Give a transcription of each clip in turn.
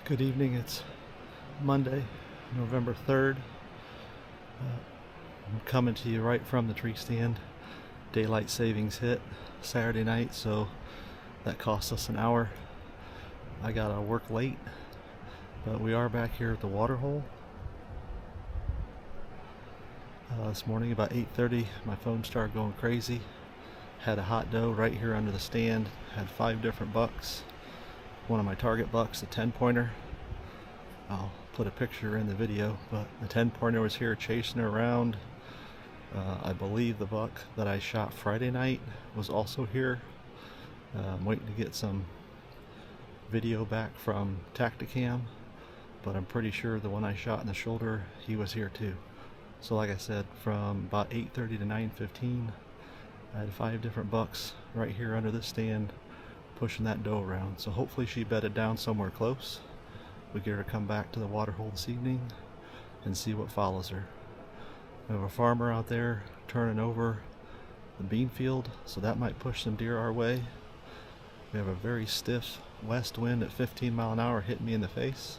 Good evening. It's Monday, November 3rd. I'm coming to you right from the tree stand. Daylight savings hit Saturday night, so that cost us an hour. I got to work late, but we are back here at the water hole. This morning about 8:30, my phone started going crazy. Had a hot doe right here under the stand. Had 5 different bucks. One of my target bucks, a 10-pointer. I'll put a picture in the video, but the 10-pointer was here chasing her around. I believe the buck that I shot Friday night was also here. I'm waiting to get some video back from Tacticam, but I'm pretty sure the one I shot in the shoulder, he was here too. So like I said, from about 8:30 to 9:15, I had 5 different bucks right here under this stand pushing that doe around. So hopefully she bedded down somewhere close. We get her to come back to the water hole this evening and see what follows her. We have a farmer out there turning over the bean field, so that might push some deer our way. We have a very stiff west wind at 15 mile an hour hitting me in the face,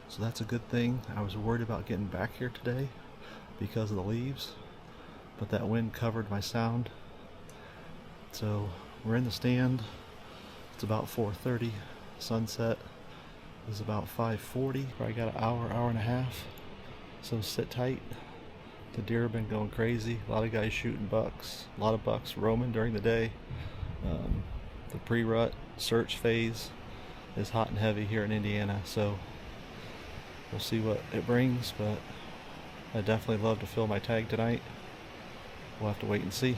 so that's a good thing. I was worried about getting back here today because of the leaves, but that wind covered my sound. So we're in the stand. It's about 4:30. Sunset is about 5:40. Probably got an hour and a half, so sit tight. The deer have been going crazy. A lot of guys shooting bucks, a lot of bucks roaming during the day. The pre-rut search phase is hot and heavy here in Indiana, so we'll see what it brings, but I definitely love to fill my tag tonight. We'll have to wait and see.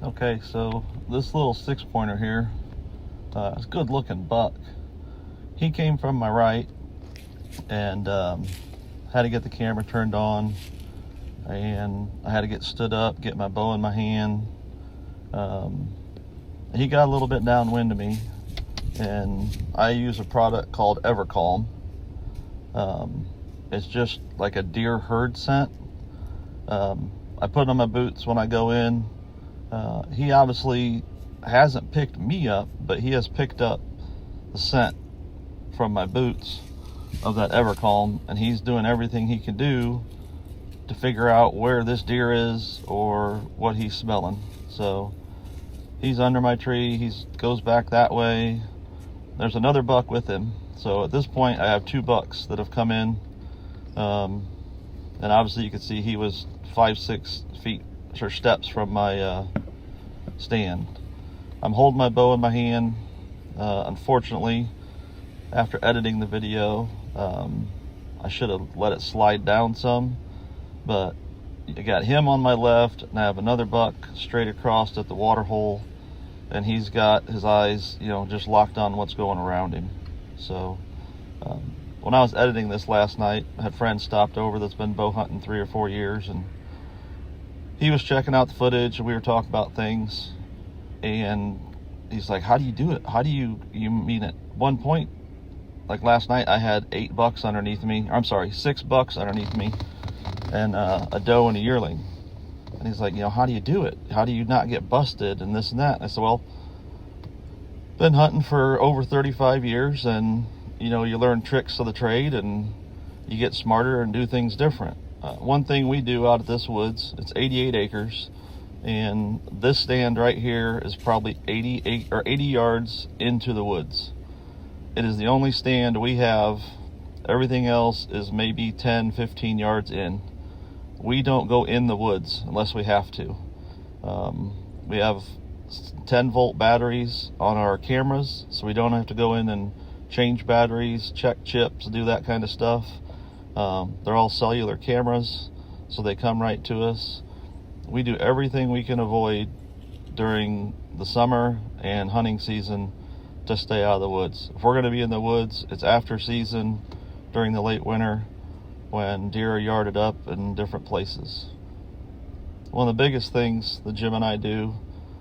Okay, so this little 6-pointer here, it's a good looking buck. He came from my right, and had to get the camera turned on, and I had to get stood up, get my bow in my hand. He got a little bit downwind of me, and I use a product called Evercalm. It's just like a deer herd scent. I put it on my boots when I go in. He obviously hasn't picked me up, but he has picked up the scent from my boots of that Evercalm, and he's doing everything he can do to figure out where this deer is or what he's smelling. So he's under my tree. He goes back that way. There's another buck with him. So at this point, I have 2 bucks that have come in. And obviously you can see he was 5-6 feet or steps from my stand. I'm holding my bow in my hand. Unfortunately, after editing the video, I should have let it slide down some, but I got him on my left, and I have another buck straight across at the water hole, and he's got his eyes, just locked on what's going around him. So when I was editing this last night, I had friends stopped over that's been bow hunting 3 or 4 years, and he was checking out the footage, and we were talking about things, and he's like, how do you do it? How do you mean at one point, like last night, I had 8 bucks underneath me. I'm sorry, 6 bucks underneath me, and a doe and a yearling. And he's like, how do you do it? How do you not get busted and this and that? And I said, well, been hunting for over 35 years, and you learn tricks of the trade, and you get smarter and do things different. One thing we do out at this woods, it's 88 acres, and this stand right here is probably 80 yards into the woods. It is the only stand we have. Everything else is maybe 10, 15 yards in. We don't go in the woods unless we have to. We have 10-volt batteries on our cameras, so we don't have to go in and change batteries, check chips, do that kind of stuff. They're all cellular cameras, so they come right to us. We do everything we can avoid during the summer and hunting season to stay out of the woods. If we're going to be in the woods, it's after season, during the late winter, when deer are yarded up in different places. One of the biggest things that Jim and I do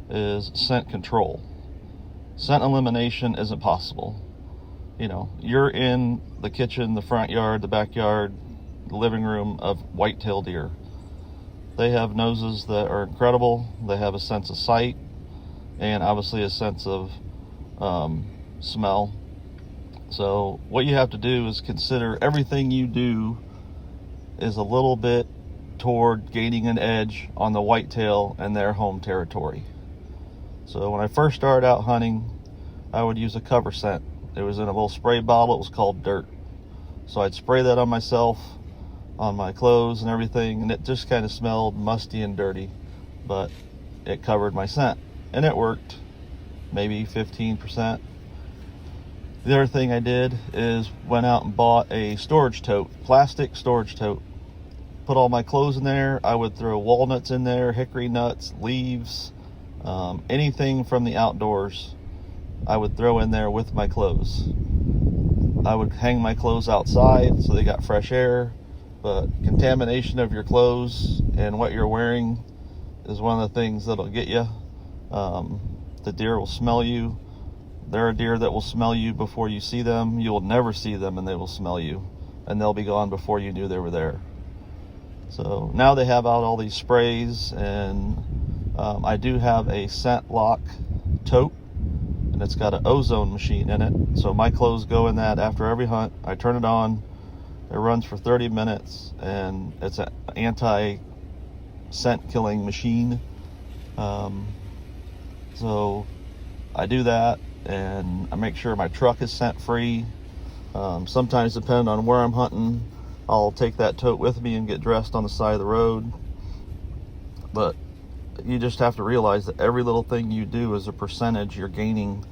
is scent control. Scent elimination isn't possible. You're in the kitchen, the front yard, the backyard, the living room of white-tailed deer. They have noses that are incredible. They have a sense of sight, and obviously a sense of smell. So what you have to do is consider everything you do is a little bit toward gaining an edge on the whitetail and their home territory. So when I first started out hunting, I would use a cover scent. It was in a little spray bottle. It was called Dirt. So I'd spray that on myself, on my clothes and everything, and it just kind of smelled musty and dirty, but it covered my scent, and it worked maybe 15%. The other thing I did is went out and bought a storage tote, plastic storage tote. Put all my clothes in there. I would throw walnuts in there, hickory nuts, leaves, anything from the outdoors I would throw in there with my clothes. I would hang my clothes outside so they got fresh air, but contamination of your clothes and what you're wearing is one of the things that'll get you. The deer will smell you. There are deer that will smell you before you see them. You will never see them, and they will smell you, and they'll be gone before you knew they were there. So now they have out all these sprays, and I do have a scent lock tote, and it's got an ozone machine in it. So my clothes go in that after every hunt. I turn it on. It runs for 30 minutes, and it's an anti-scent killing machine. So I do that, and I make sure my truck is scent free. Sometimes, depending on where I'm hunting, I'll take that tote with me and get dressed on the side of the road. But you just have to realize that every little thing you do is a percentage you're gaining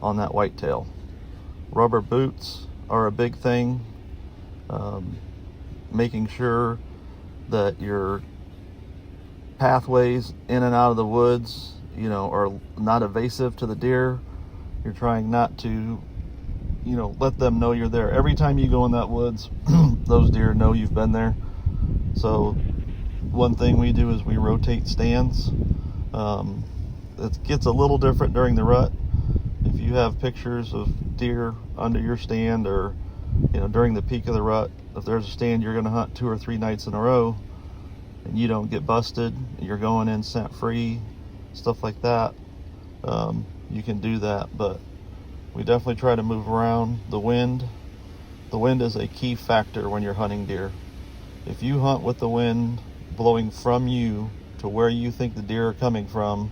on that whitetail. Rubber boots are a big thing. Making sure that your pathways in and out of the woods, are not evasive to the deer. You're trying not to, let them know you're there. Every time you go in that woods, those deer know you've been there. So one thing we do is we rotate stands. It gets a little different during the rut. If you have pictures of deer under your stand, or during the peak of the rut, if there's a stand you're going to hunt 2 or 3 nights in a row and you don't get busted, you're going in scent free, stuff like that, you can do that. But we definitely try to move around. The wind is a key factor when you're hunting deer. If you hunt with the wind blowing from you to where you think the deer are coming from,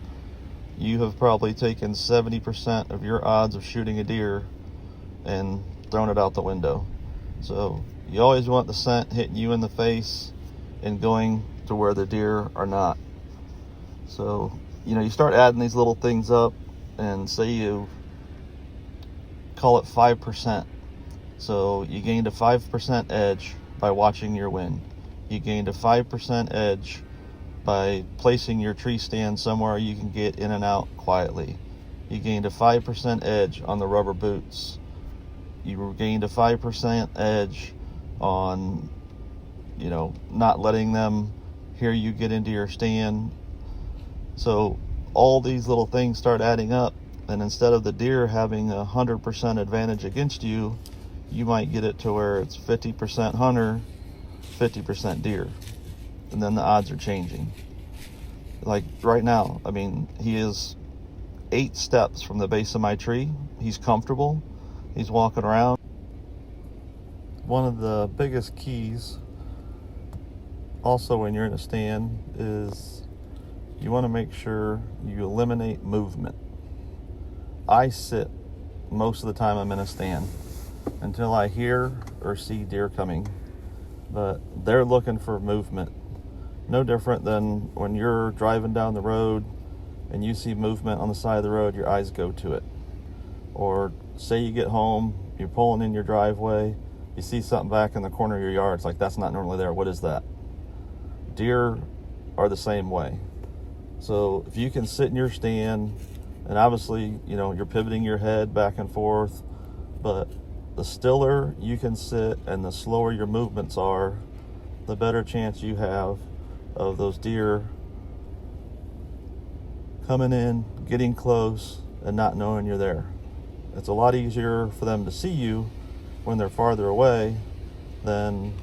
you have probably taken 70% of your odds of shooting a deer and thrown it out the window. So you always want the scent hitting you in the face and going to where the deer are not. So you start adding these little things up, and say you call it 5%. So you gained a 5% edge by watching your wind. You gained a 5% edge by placing your tree stand somewhere you can get in and out quietly. You gained a 5% edge on the rubber boots. You gained a 5% edge on, not letting them hear you get into your stand. So all these little things start adding up, and instead of the deer having 100% advantage against you, you might get it to where it's 50% hunter, 50% deer, and then the odds are changing. Like right now, he is 8 steps from the base of my tree. He's comfortable. He's walking around. One of the biggest keys also when you're in a stand is you want to make sure you eliminate movement. I sit most of the time I'm in a stand until I hear or see deer coming, but they're looking for movement. No different than when you're driving down the road and you see movement on the side of the road, your eyes go to it. Or say you get home, you're pulling in your driveway, you see something back in the corner of your yard, it's like, that's not normally there, what is that? Deer are the same way. So if you can sit in your stand, and obviously, you're pivoting your head back and forth, but the stiller you can sit and the slower your movements are, the better chance you have of those deer coming in, getting close, and not knowing you're there. It's a lot easier for them to see you when they're farther away than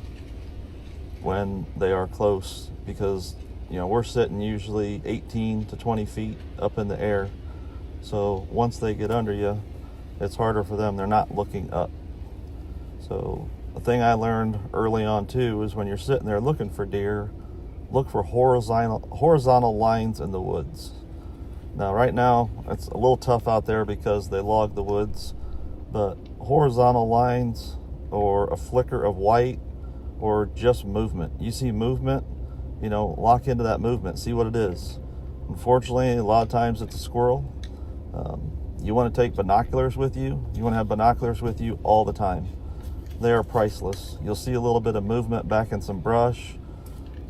when they are close, because we're sitting usually 18 to 20 feet up in the air. So once they get under you, it's harder for them. They're not looking up. So the thing I learned early on too is when you're sitting there looking for deer, look for horizontal lines in the woods. Now right now it's a little tough out there because they log the woods, but horizontal lines or a flicker of white or just movement. You see movement, lock into that movement, see what it is. Unfortunately, a lot of times it's a squirrel. You want to take binoculars with you. You want to have binoculars with you all the time. They are priceless. You'll see a little bit of movement back in some brush.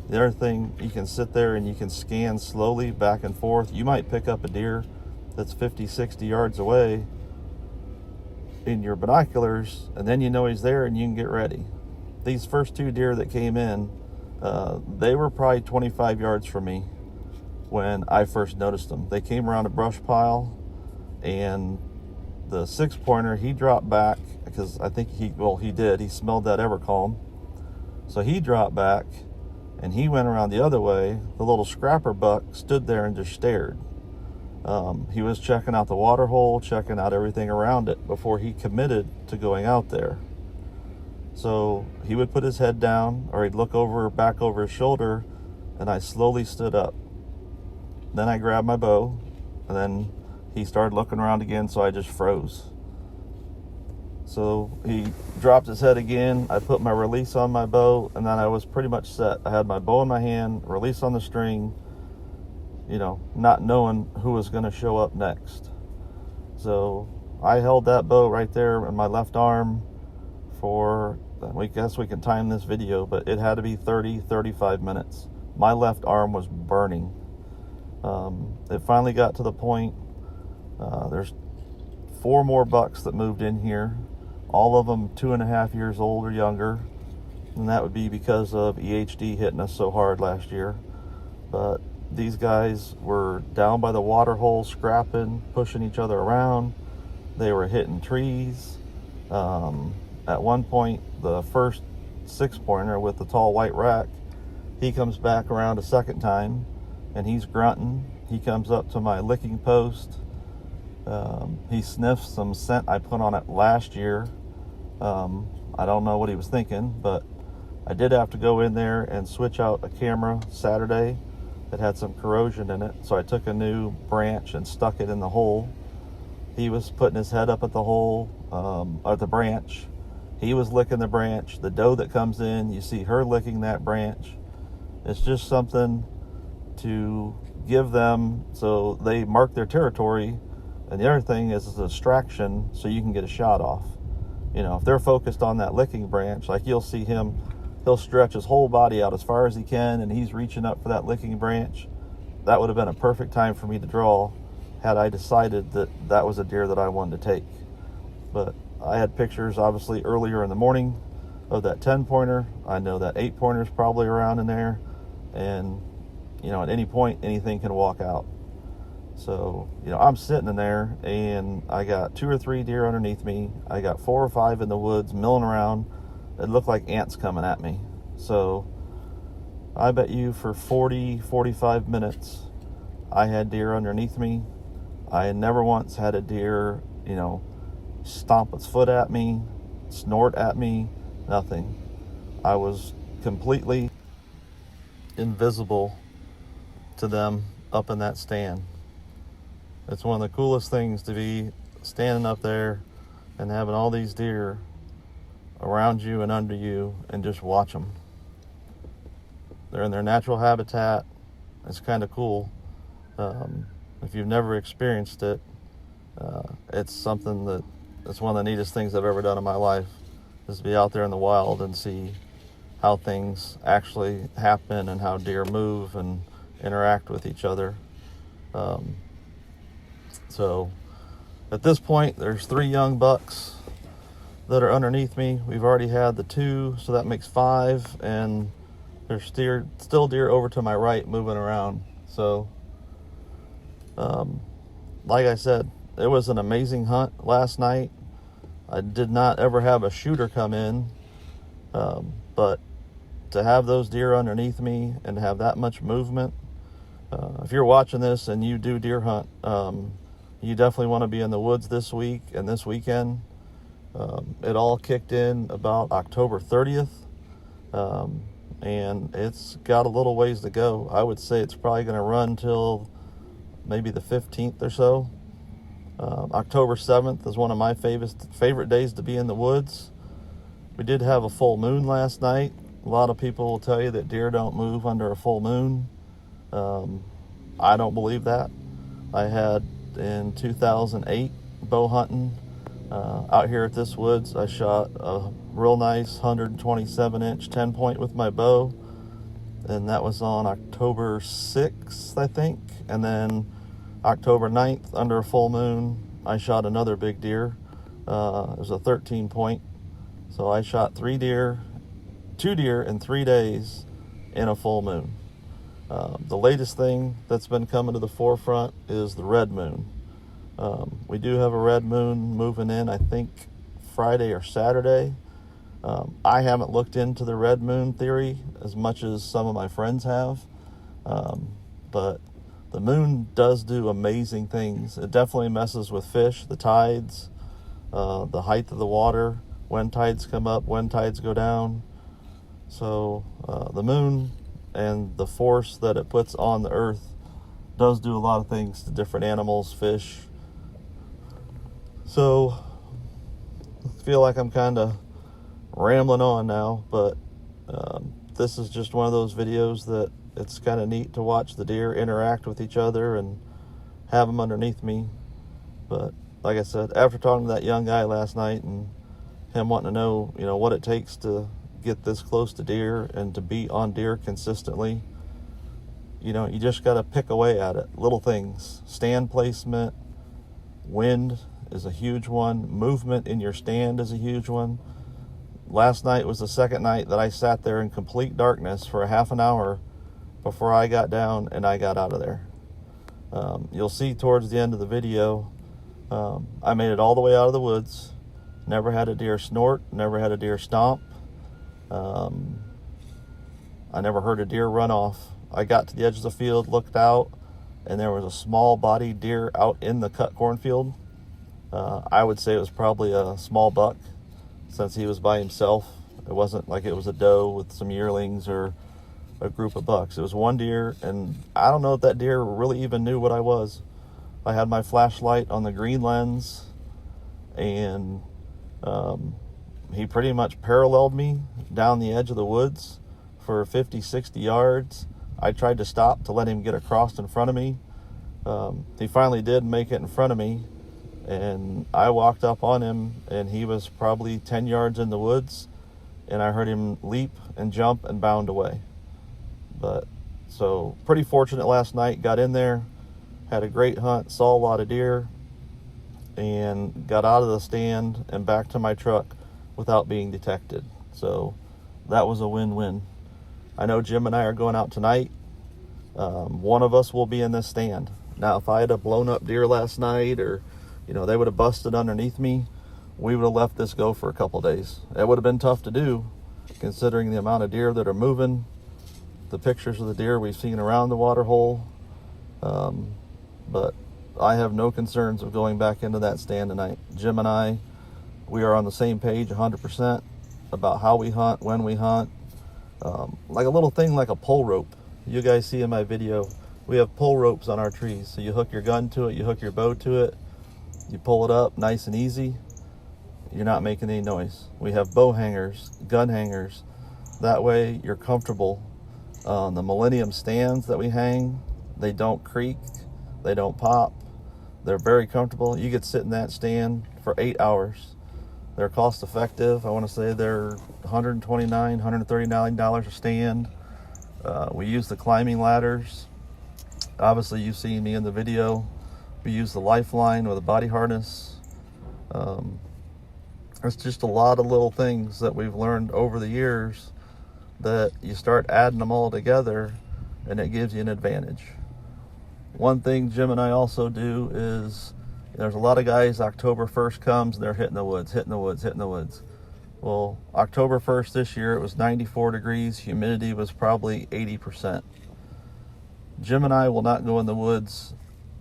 The other thing, you can sit there and you can scan slowly back and forth. You might pick up a deer that's 50, 60 yards away in your binoculars, and then he's there and you can get ready. These first 2 deer that came in, they were probably 25 yards from me when I first noticed them. They came around a brush pile, and the 6-pointer, he dropped back because I think he smelled that Evercalm. So he dropped back and he went around the other way. The little scrapper buck stood there and just stared. He was checking out the water hole, checking out everything around it before he committed to going out there. So he would put his head down, or he'd look back over his shoulder, and I slowly stood up. Then I grabbed my bow, and then he started looking around again, so I just froze. So he dropped his head again. I put my release on my bow, and then I was pretty much set. I had my bow in my hand, release on the string, not knowing who was going to show up next. So I held that bow right there in my left arm for, I guess we can time this video, but it had to be 30-35 minutes. My left arm was burning. It finally got to the point, there's 4 more bucks that moved in here, all of them 2.5 years old or younger, and that would be because of EHD hitting us so hard last year. But these guys were down by the water hole, scrapping, pushing each other around. They were hitting trees. At one point, the first 6-pointer with the tall white rack, he comes back around a second time, and he's grunting. He comes up to my licking post. He sniffs some scent I put on it last year. I don't know what he was thinking, but I did have to go in there and switch out a camera Saturday that had some corrosion in it. So I took a new branch and stuck it in the hole. He was putting his head up at the hole, or the branch. He was licking the branch. The doe that comes in, you see her licking that branch. It's just something to give them, so they mark their territory. And the other thing is a distraction so you can get a shot off. You know, if they're focused on that licking branch, like you'll see him, he'll stretch his whole body out as far as he can, and he's reaching up for that licking branch. That would have been a perfect time for me to draw had I decided that that was a deer that I wanted to take. But I had pictures, obviously, earlier in the morning of that 10-pointer. I know that 8-pointer is probably around in there. And, you know, at any point, anything can walk out. So, you know, I'm sitting in there, and I got 2 or 3 deer underneath me. I got 4 or 5 in the woods milling around. It looked like ants coming at me. So I bet you for 40, 45 minutes, I had deer underneath me. I had never once had a deer, you know, stomp its foot at me, snort at me, nothing. I was completely invisible to them up in that stand. It's one of the coolest things to be standing up there and having all these deer around you and under you and just watch them. They're in their natural habitat. It's kind of cool. If you've never experienced it, it's something that it's one of the neatest things I've ever done in my life, is to be out there in the wild and see how things actually happen and how deer move and interact with each other. So at this point, there's 3 young bucks that are underneath me. We've already had the 2, so that makes 5, and there's still deer over to my right moving around. So, like I said, it was an amazing hunt last night. I did not ever have a shooter come in, but to have those deer underneath me and to have that much movement, if you're watching this and you do deer hunt, you definitely want to be in the woods this week and this weekend. It all kicked in about October 30th, and it's got a little ways to go. I would say it's probably going to run till maybe the 15th or so. October 7th is one of my favorite days to be in the woods. We did have a full moon last night. A lot of people will tell you that deer don't move under a full moon. I don't believe that. I had in 2008 bow hunting out here at this woods. I shot a real nice 127-inch 10-point with my bow, and that was on October 6th, I think. And then October 9th, under a full moon, I shot another big deer. It was a 13-point. So I shot 2 deer in 3 days in a full moon. The latest thing that's been coming to the forefront is the red moon. We do have a red moon moving in, I think, Friday or Saturday. I haven't looked into the red moon theory as much as some of my friends have, but the moon does do amazing things. It definitely messes with fish, the tides, the height of the water, when tides come up, when tides go down. So the moon and the force that it puts on the earth does do a lot of things to different animals, fish. So I feel like I'm kind of rambling on now, but this is just one of those videos that it's kind of neat to watch the deer interact with each other and have them underneath me. But like I said, after talking to that young guy last night and him wanting to know, you know, what it takes to get this close to deer and to be on deer consistently, you know, you just got to pick away at it. Little things. Stand placement, wind is a huge one. Movement in your stand is a huge one. Last night was the second night that I sat there in complete darkness for a half an hour before I got down and I got out of there. You'll see towards the end of the video, I made it all the way out of the woods. Never had a deer snort, never had a deer stomp. I never heard a deer run off. I got to the edge of the field, looked out, and there was a small bodied deer out in the cut cornfield. I would say it was probably a small buck, since he was by himself. It wasn't like it was a doe with some yearlings or a group of bucks. It was one deer, and I don't know if that deer really even knew what I was. I had my flashlight on the green lens, and he pretty much paralleled me down the edge of the woods for 50, 60 yards. I tried to stop to let him get across in front of me. He finally did make it in front of me, and I walked up on him, and he was probably 10 yards in the woods, and I heard him leap and jump and bound away. But so pretty fortunate last night. Got in there, had a great hunt, saw a lot of deer, and got out of the stand and back to my truck without being detected. So that was a win-win. I know Jim and I are going out tonight. One of us will be in this stand. Now, if I had a blown up deer last night, or they would have busted underneath me, we would have left this go for a couple days. It would have been tough to do, considering the amount of deer that are moving, the pictures of the deer we've seen around the water hole. But I have no concerns of going back into that stand tonight. Jim and I, we are on the same page 100% about how we hunt, when we hunt. Like a little thing like a pole rope. You guys see in my video, we have pole ropes on our trees. So you hook your gun to it, you hook your bow to it, you pull it up nice and easy. You're not making any noise. We have bow hangers, gun hangers. That way you're comfortable. The Millennium stands that we hang, they don't creak, they don't pop. They're very comfortable. You could sit in that stand for 8 hours. They're cost effective. I want to say they're $129, $139 a stand. We use the climbing ladders. Obviously, you've seen me in the video. We use the lifeline with a body harness. There's just a lot of little things that we've learned over the years that you start adding them all together, and it gives you an advantage. One thing Jim and I also do is, there's a lot of guys, October 1st comes, and they're hitting the woods. Well, October 1st this year, it was 94 degrees. Humidity was probably 80%. Jim and I will not go in the woods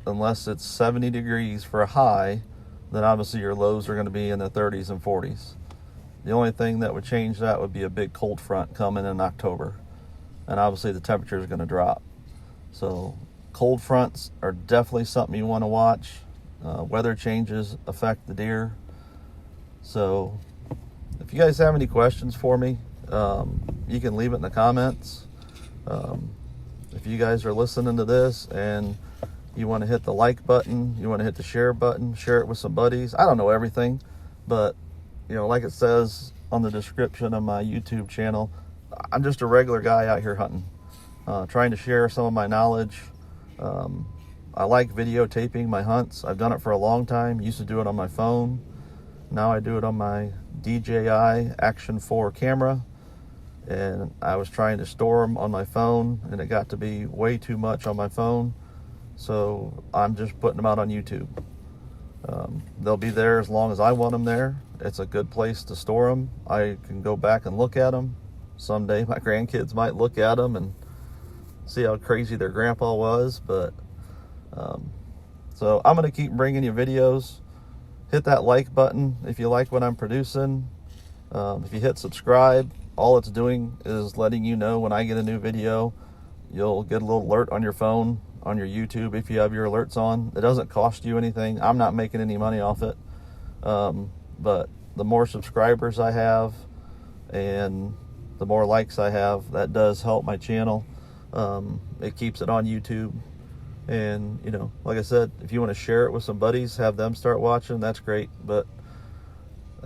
unless it's 70 degrees for a high. Then obviously your lows are going to be in the 30s and 40s. The only thing that would change that would be a big cold front coming in October. And obviously the temperature is going to drop. So cold fronts are definitely something you want to watch. Weather changes affect the deer. So if you guys have any questions for me, you can leave it in the comments. If you guys are listening to this and you want to hit the like button, you want to hit the share button, share it with some buddies. I don't know everything, but like it says on the description of my YouTube channel, I'm just a regular guy out here hunting, trying to share some of my knowledge. I like videotaping my hunts. I've done it for a long time. Used to do it on my phone. Now I do it on my DJI Action 4 camera. And I was trying to store them on my phone, and it got to be way too much on my phone. So I'm just putting them out on YouTube. They'll be there as long as I want them there. It's a good place to store them. I can go back and look at them. Someday my grandkids might look at them and see how crazy their grandpa was. But so I'm going to keep bringing you videos. Hit that like button if you like what I'm producing. If you hit subscribe, all it's doing is letting you know when I get a new video. You'll get a little alert on your phone, on your YouTube if you have your alerts on. It doesn't cost you anything. I'm not making any money off it. But the more subscribers I have and the more likes I have, that does help my channel. It keeps it on YouTube. And, like I said, if you want to share it with some buddies, have them start watching, that's great. But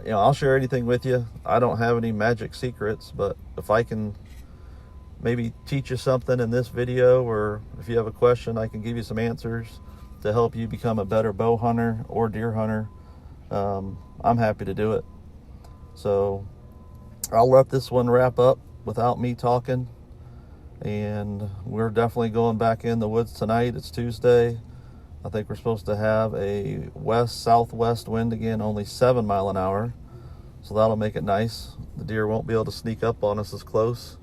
I'll share anything with you. I don't have any magic secrets, but if I can maybe teach you something in this video, or if you have a question, I can give you some answers to help you become a better bow hunter or deer hunter. I'm happy to do it. So I'll let this one wrap up without me talking. And we're definitely going back in the woods tonight. It's Tuesday. I think we're supposed to have a west-southwest wind again, only 7 miles an hour. So that'll make it nice. The deer won't be able to sneak up on us as close.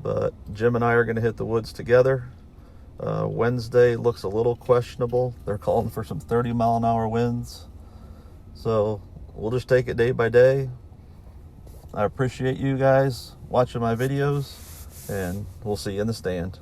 But Jim and I are going to hit the woods together. Wednesday looks a little questionable. They're calling for some 30-mile-an-hour winds. So we'll just take it day by day. I appreciate you guys watching my videos, and we'll see you in the stand.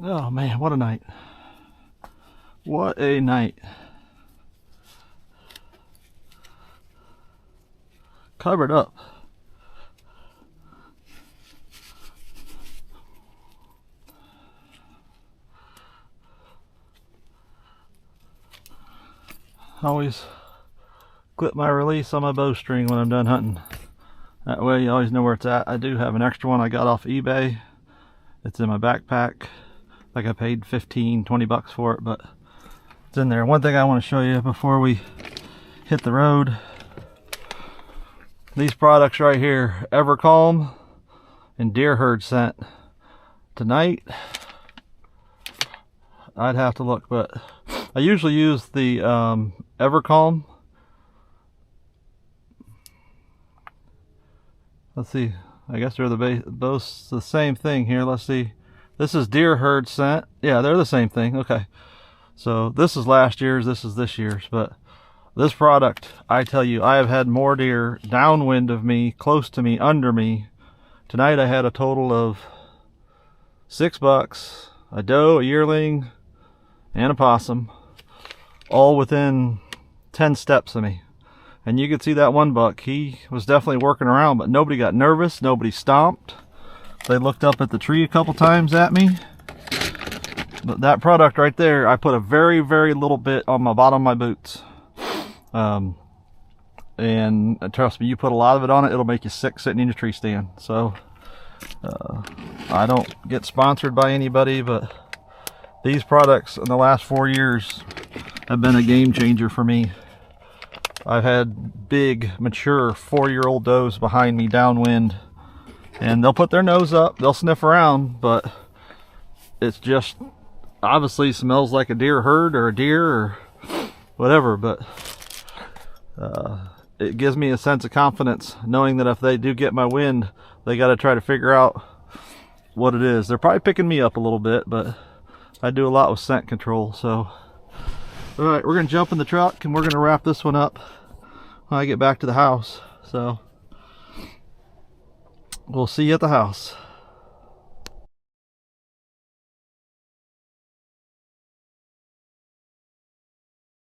Oh man, what a night. What a night. Covered up. Always clip my release on my bowstring when I'm done hunting. That way you always know where it's at. I do have an extra one I got off eBay. It's in my backpack. Like I paid 15-20 bucks for it, but it's in there. One thing I want to show you before we hit the road. These products right here, Evercalm and Deer Herd Scent. Tonight, I'd have to look, but I usually use the Evercalm. Let's see, I guess they're both the same thing here. Let's see. This is Deer Herd Scent. Yeah, they're the same thing. Okay. So this is last year's, this is this year's, but this product, I tell you, I have had more deer downwind of me, close to me, under me. Tonight I had a total of 6 bucks, a doe, a yearling, and a possum, all within 10 steps of me. And you could see that one buck, he was definitely working around, but nobody got nervous, nobody stomped. They looked up at the tree a couple times at me. But that product right there, I put a very, very little bit on my bottom of my boots. And trust me, you put a lot of it on it, it'll make you sick sitting in your tree stand. So, I don't get sponsored by anybody, but these products in the last 4 years have been a game changer for me. I've had big, mature 4-year-old does behind me downwind, and they'll put their nose up, they'll sniff around, but it's just obviously smells like a deer herd or a deer or whatever, but it gives me a sense of confidence knowing that if they do get my wind, they got to try to figure out what it is. They're probably picking me up a little bit, but I do a lot with scent control. So all right, we're gonna jump in the truck and we're gonna wrap this one up when I get back to the house. So we'll see you at the house.